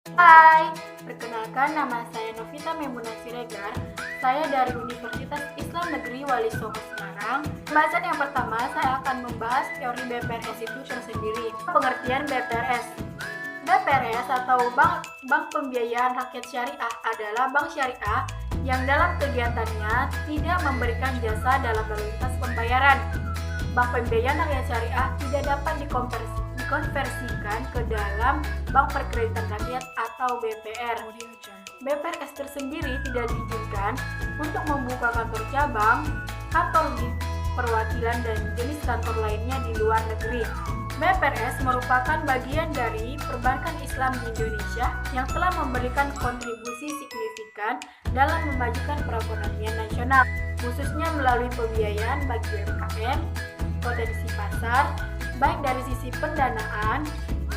Hai, perkenalkan nama saya Novita Memuna Siregar. Saya dari Universitas Islam Negeri Wali Songo Semarang. Pembahasan yang pertama, saya akan membahas teori BPRS itu tersendiri. Pengertian BPRS. BPRS atau Bank Pembiayaan Rakyat Syariah adalah bank syariah yang dalam kegiatannya tidak memberikan jasa dalam lalu lintas pembayaran. Bank Pembiayaan Rakyat Syariah tidak dapat dikonversikan ke dalam Bank Perkreditan Rakyat atau BPR. BPRS tersendiri tidak diizinkan untuk membuka kantor cabang, kantor perwakilan, dan jenis kantor lainnya di luar negeri. BPRS merupakan bagian dari perbankan Islam di Indonesia yang telah memberikan kontribusi signifikan dalam memajukan perekonomian nasional, khususnya melalui pembiayaan bagi UMKM, potensi pasar, baik dari sisi pendanaan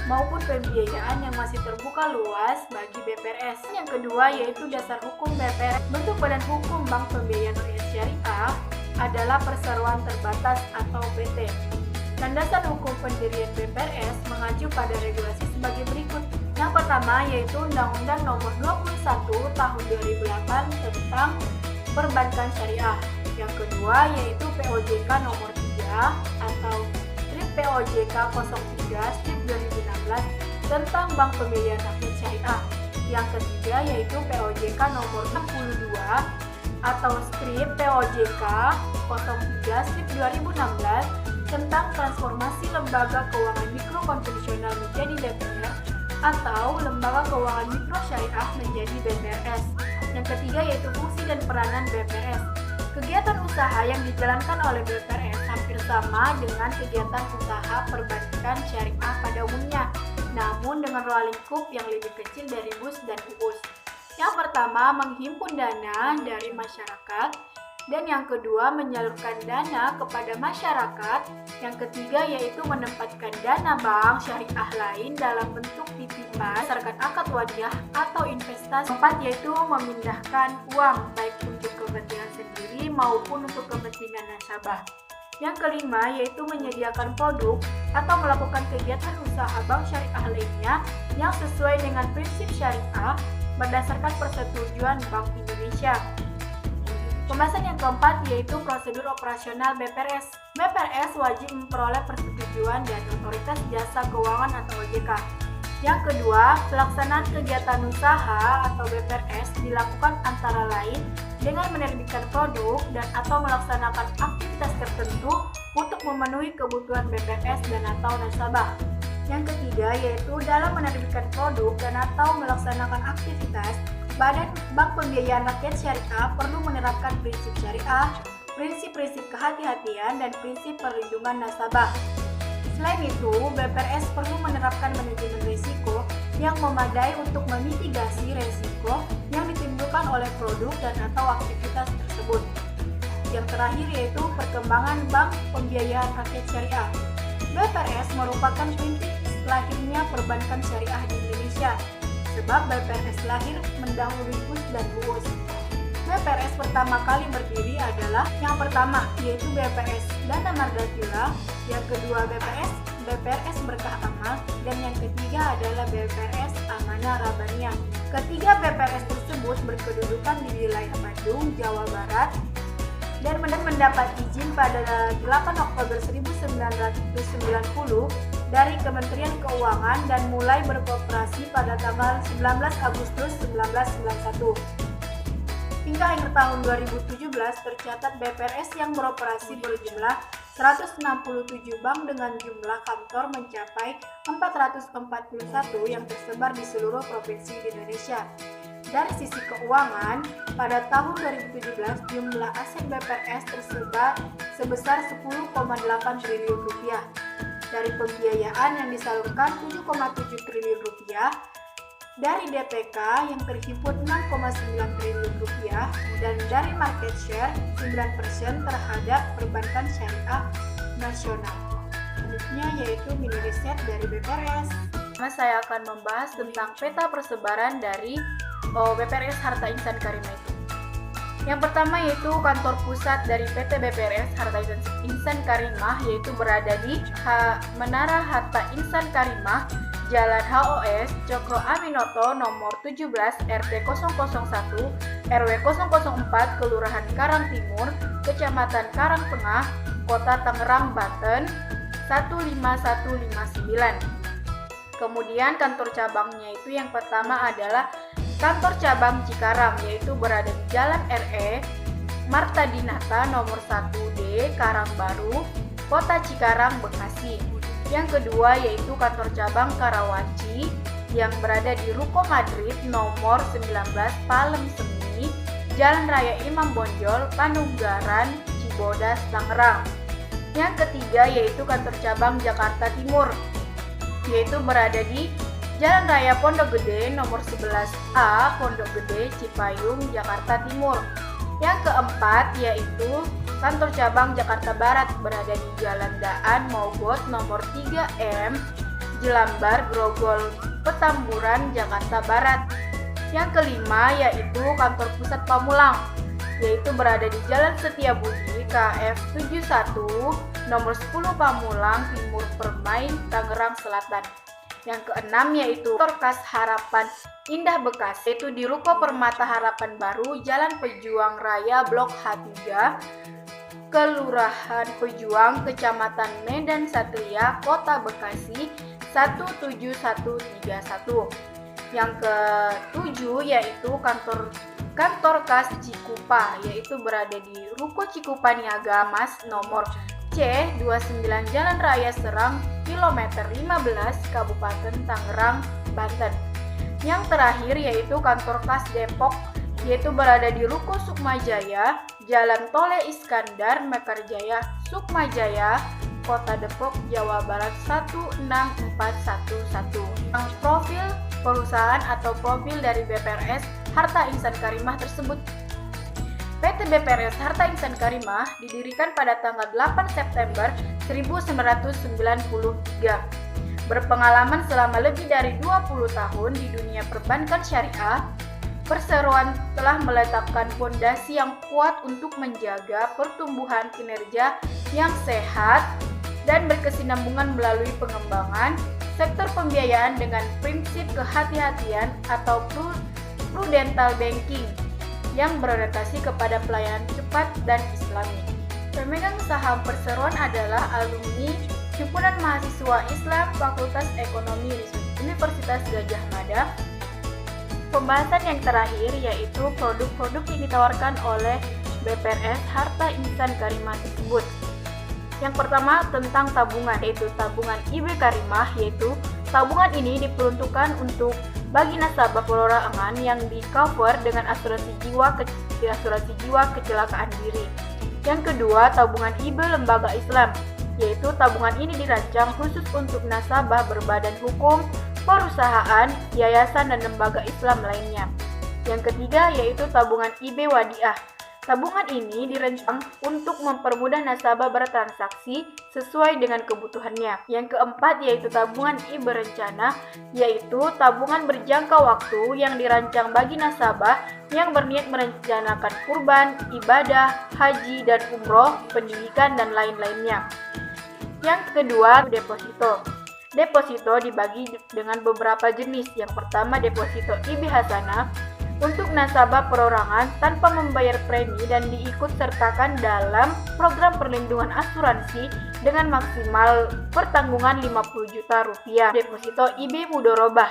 maupun pembiayaan yang masih terbuka luas bagi BPRS. Yang kedua yaitu dasar hukum BPRS. Bentuk badan hukum Bank Pembiayaan Rakyat Syariah adalah perseroan terbatas atau PT. Landasan hukum pendirian BPRS mengacu pada regulasi sebagai berikut. Yang pertama yaitu Undang-Undang Nomor 21 Tahun 2008 tentang Perbankan Syariah. Yang kedua yaitu POJK Nomor 3 atau POJK 03/2016 tentang Bank Pembiayaan Rakyat Syariah. Yang ketiga yaitu POJK Nomor 62 atau POJK 03/2016 tentang transformasi lembaga keuangan mikro konvensional menjadi BPR atau lembaga keuangan mikro syariah menjadi BPRS. Yang ketiga yaitu fungsi dan peranan BPRS. Kegiatan usaha yang dijalankan oleh BPRS hampir sama dengan kegiatan usaha perbankan syariah pada umumnya, namun dengan ruang lingkup yang lebih kecil dari BUS dan UUS. Yang pertama, menghimpun dana dari masyarakat, dan yang kedua, menyalurkan dana kepada masyarakat. Yang ketiga yaitu menempatkan dana bank syariah lain dalam bentuk titipan, berdasarkan akad wadiah atau investasi. Keempat yaitu memindahkan uang baik untuk kepentingan sendiri maupun untuk kepentingan nasabah. Yang kelima yaitu menyediakan produk atau melakukan kegiatan usaha bank syariah lainnya yang sesuai dengan prinsip syariah berdasarkan persetujuan Bank Indonesia. Pembahasan yang keempat yaitu prosedur operasional BPRS. BPRS wajib memperoleh persetujuan dari Otoritas Jasa Keuangan atau OJK. Yang kedua, pelaksanaan kegiatan usaha atau BPRS dilakukan antara lain dengan menerbitkan produk dan atau melaksanakan aktivitas tertentu untuk memenuhi kebutuhan BPRS dan atau nasabah. Yang ketiga yaitu dalam menerbitkan produk dan atau melaksanakan aktivitas, Badan Bank Pembiayaan Rakyat Syariah perlu menerapkan prinsip syariah, prinsip-prinsip kehati-hatian, dan prinsip perlindungan nasabah. Selain itu, BPRS perlu menerapkan manajemen risiko yang memadai untuk memitigasi risiko yang ditimbulkan oleh produk dan atau aktivitas tersebut. Yang terakhir yaitu perkembangan Bank Pembiayaan Rakyat Syariah. BPRS merupakan prinsip lahirnya perbankan syariah di Indonesia, sebab BPRS lahir mendahului BUS dan UUS. BPRS pertama kali berdiri adalah yang pertama yaitu BPRS Dana Margatila, yang kedua BPRS Berkah Amal, dan yang ketiga adalah BPRS Amanah Rabaniyah. Ketiga BPRS tersebut berkedudukan di wilayah Bandung, Jawa Barat, dan mendapat izin pada 8 Oktober 1990 dari Kementerian Keuangan dan mulai beroperasi pada tanggal 19 Agustus 1991. Hingga akhir tahun 2017 tercatat BPRS yang beroperasi berjumlah 167 bank dengan jumlah kantor mencapai 441 yang tersebar di seluruh provinsi di Indonesia. Dari sisi keuangan, pada tahun 2017 jumlah aset BPRS tersebar sebesar 10,8 triliun rupiah. Dari pembiayaan yang disalurkan 7,7 triliun rupiah, dari DPK yang terhimpun 6,9 triliun rupiah, dan dari market share 9% terhadap perbankan syariah nasional. Selanjutnya yaitu mini riset dari BPRS. Saya akan membahas tentang peta persebaran dari BPRS Harta Insan Karimah itu. Yang pertama yaitu kantor pusat dari PT BPRS Harta Insan Karimah yaitu berada di Menara Harta Insan Karimah, Jalan HOS Cokro Aminoto nomor 17 RT 001 RW 004 Kelurahan Karang Timur, Kecamatan Karang Tengah, Kota Tangerang, Banten 15159. Kemudian kantor cabangnya itu yang pertama adalah kantor cabang Cikarang, yaitu berada di Jalan RE Marta Dinata nomor 1D Karangbaru, Kota Cikarang, Bekasi. Yang kedua yaitu kantor cabang Karawaci yang berada di Ruko Madrid nomor 19 Palem Semi, Jalan Raya Imam Bonjol, Panunggaran, Cibodas, Tangerang. Yang ketiga yaitu kantor cabang Jakarta Timur, yaitu berada di Jalan Raya Pondok Gede nomor 11A Pondok Gede, Cipayung, Jakarta Timur. Yang keempat yaitu kantor cabang Jakarta Barat berada di Jalan Daan Mogot nomor 3M, Jelambar, Grogol, Petamburan, Jakarta Barat. Yang kelima yaitu kantor pusat Pamulang, yaitu berada di Jalan Setiabudi KF 71 nomor 10 Pamulang Timur Permai, Tangerang Selatan. Yang keenam yaitu kantor Kas Harapan Indah Bekasi, yaitu di Ruko Permata Harapan Baru, Jalan Pejuang Raya Blok H3, Kelurahan Pejuang, Kecamatan Medan Satria, Kota Bekasi 17131. Yang ketujuh yaitu kantor Kas Cikupa, yaitu berada di Ruko Cikupa Niaga Mas nomor C29 Jalan Raya Serang kilometer 15 Kabupaten Tangerang, Banten. Yang terakhir yaitu kantor Kas Depok, yaitu berada di Ruko Sukmajaya, Jalan Tole Iskandar Mekarjaya, Sukmajaya, Kota Depok, Jawa Barat 16411. Yang profil perusahaan atau profil dari BPRS Harta Insan Karimah tersebut. PT BPRS Harta Insan Karimah didirikan pada tanggal 8 September 1993. Berpengalaman selama lebih dari 20 tahun di dunia perbankan syariah, perseroan telah meletakkan fondasi yang kuat untuk menjaga pertumbuhan kinerja yang sehat dan berkesinambungan melalui pengembangan sektor pembiayaan dengan prinsip kehati-hatian atau prudental banking yang berorientasi kepada pelayanan cepat dan islami. Pemegang saham perseroan adalah alumni Himpunan Mahasiswa Islam Fakultas Ekonomi Universitas Gadjah Mada. Pembahasan yang terakhir yaitu produk-produk yang ditawarkan oleh BPRS Harta Insan Karimah tersebut. Yang pertama tentang tabungan, yaitu tabungan IB Karimah, yaitu tabungan ini diperuntukkan untuk bagi nasabah perorangan yang di cover dengan asuransi jiwa kecelakaan diri. Yang kedua, tabungan IB Lembaga Islam, yaitu tabungan ini dirancang khusus untuk nasabah berbadan hukum, perusahaan, yayasan, dan lembaga Islam lainnya. Yang ketiga, yaitu tabungan IB Wadiah. Tabungan ini dirancang untuk mempermudah nasabah bertransaksi sesuai dengan kebutuhannya. Yang keempat yaitu tabungan IB Rencana, yaitu tabungan berjangka waktu yang dirancang bagi nasabah yang berniat merencanakan kurban, ibadah, haji dan umroh, pendidikan dan lain-lainnya. Yang kedua, deposito. Deposito dibagi dengan beberapa jenis. Yang pertama, deposito IB Hasanah, untuk nasabah perorangan tanpa membayar premi dan diikut sertakan dalam program perlindungan asuransi dengan maksimal pertanggungan Rp50 juta. Deposito IB Mudorobah.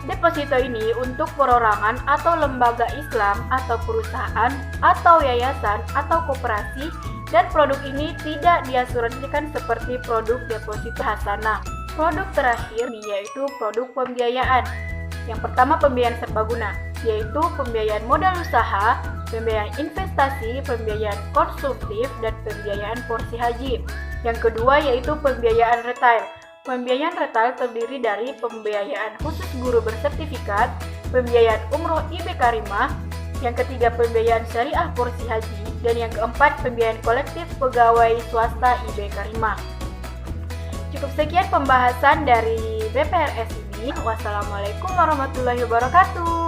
Deposito ini untuk perorangan atau lembaga Islam atau perusahaan atau yayasan atau koperasi, dan produk ini tidak diasuransikan seperti produk deposito hasanah. Produk terakhir yaitu produk pembiayaan. Yang pertama, pembiayaan serbaguna, yaitu pembiayaan modal usaha, pembiayaan investasi, pembiayaan konsumtif, dan pembiayaan porsi haji. Yang kedua yaitu pembiayaan retail. Pembiayaan retail terdiri dari pembiayaan khusus guru bersertifikat, pembiayaan umroh IB Karimah, yang ketiga pembiayaan syariah porsi haji, dan yang keempat pembiayaan kolektif pegawai swasta IB Karimah. Cukup sekian pembahasan dari BPRS ini. Wassalamualaikum warahmatullahi wabarakatuh.